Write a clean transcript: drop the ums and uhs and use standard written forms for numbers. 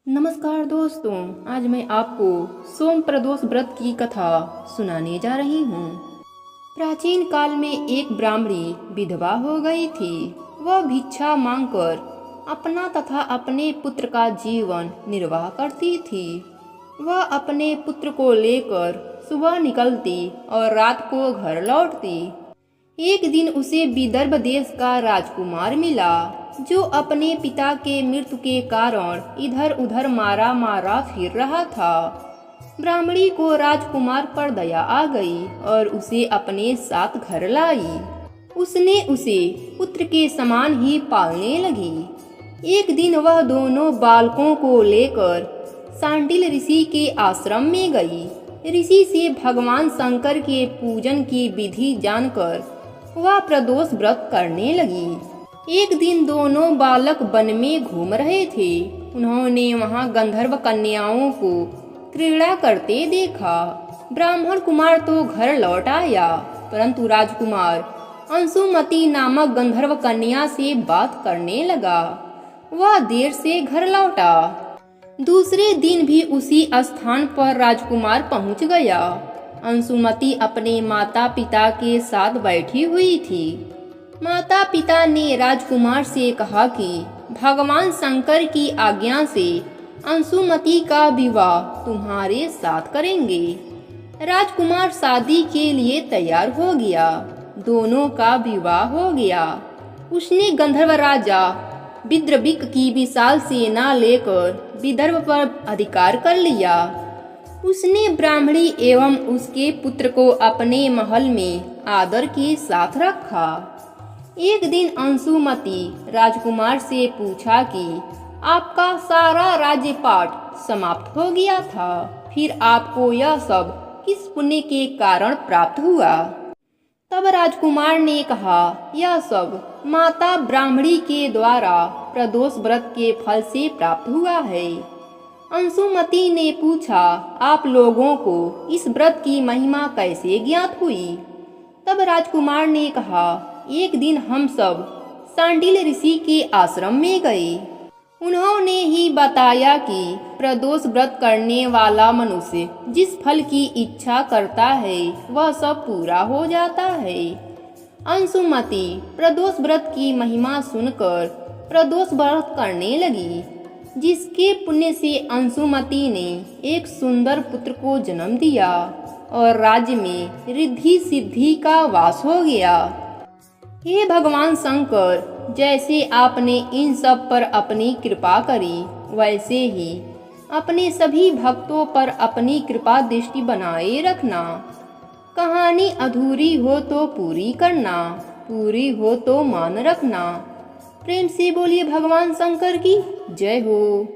नमस्कार दोस्तों, आज मैं आपको सोम प्रदोष व्रत की कथा सुनाने जा रही हूँ। प्राचीन काल में एक ब्राह्मणी विधवा हो गई थी। वह भिक्षा मांगकर अपना तथा अपने पुत्र का जीवन निर्वाह करती थी। वह अपने पुत्र को लेकर सुबह निकलती और रात को घर लौटती। एक दिन उसे विदर्भ देश का राजकुमार मिला, जो अपने पिता के मृत्यु के कारण इधर उधर मारा मारा फिर रहा था। ब्राह्मणी को राजकुमार पर दया आ गई और उसे अपने साथ घर लाई। उसने उसे पुत्र के समान ही पालने लगी। एक दिन वह दोनों बालकों को लेकर सांडिल ऋषि के आश्रम में गई। ऋषि से भगवान शंकर के पूजन की विधि जानकर वह प्रदोष व्रत करने लगी। एक दिन दोनों बालक वन में घूम रहे थे। उन्होंने वहां गंधर्व कन्याओं को क्रीड़ा करते देखा। ब्राह्मण कुमार तो घर लौट आया, परंतु राजकुमार अंशुमति नामक गंधर्व कन्या से बात करने लगा। वह देर से घर लौटा। दूसरे दिन भी उसी स्थान पर राजकुमार पहुंच गया। अंशुमति अपने माता पिता के साथ बैठी हुई थी। माता पिता ने राजकुमार से कहा कि भगवान शंकर की आज्ञा से अंशुमति का विवाह तुम्हारे साथ करेंगे। राजकुमार शादी के लिए तैयार हो गया। दोनों का विवाह हो गया। उसने गंधर्व राजा विद्रविक की विशाल सेना लेकर विदर्भ पर अधिकार कर लिया। उसने ब्राह्मणी एवं उसके पुत्र को अपने महल में आदर के साथ रखा। एक दिन अंशुमति राजकुमार से पूछा कि आपका सारा राज्यपाट समाप्त हो गया था, फिर आपको यह सब किस पुण्य के कारण प्राप्त हुआ? तब राजकुमार ने कहा, यह सब माता ब्राह्मणी के द्वारा प्रदोष व्रत के फल से प्राप्त हुआ है। अंशुमति ने पूछा, आप लोगों को इस व्रत की महिमा कैसे ज्ञात हुई? तब राजकुमार ने कहा, एक दिन हम सब सांडिल ऋषि के आश्रम में गए। उन्होंने ही बताया कि प्रदोष व्रत करने वाला मनुष्य जिस फल की इच्छा करता है वह सब पूरा हो जाता है। अंशुमति प्रदोष व्रत की महिमा सुनकर प्रदोष व्रत करने लगी, जिसके पुण्य से अंशुमति ने एक सुंदर पुत्र को जन्म दिया और राज्य में रिद्धि सिद्धि का वास हो गया। हे भगवान शंकर, जैसे आपने इन सब पर अपनी कृपा करी, वैसे ही अपने सभी भक्तों पर अपनी कृपा दृष्टि बनाए रखना। कहानी अधूरी हो तो पूरी करना, पूरी हो तो मान रखना। प्रेम से बोलिए भगवान शंकर की जय हो।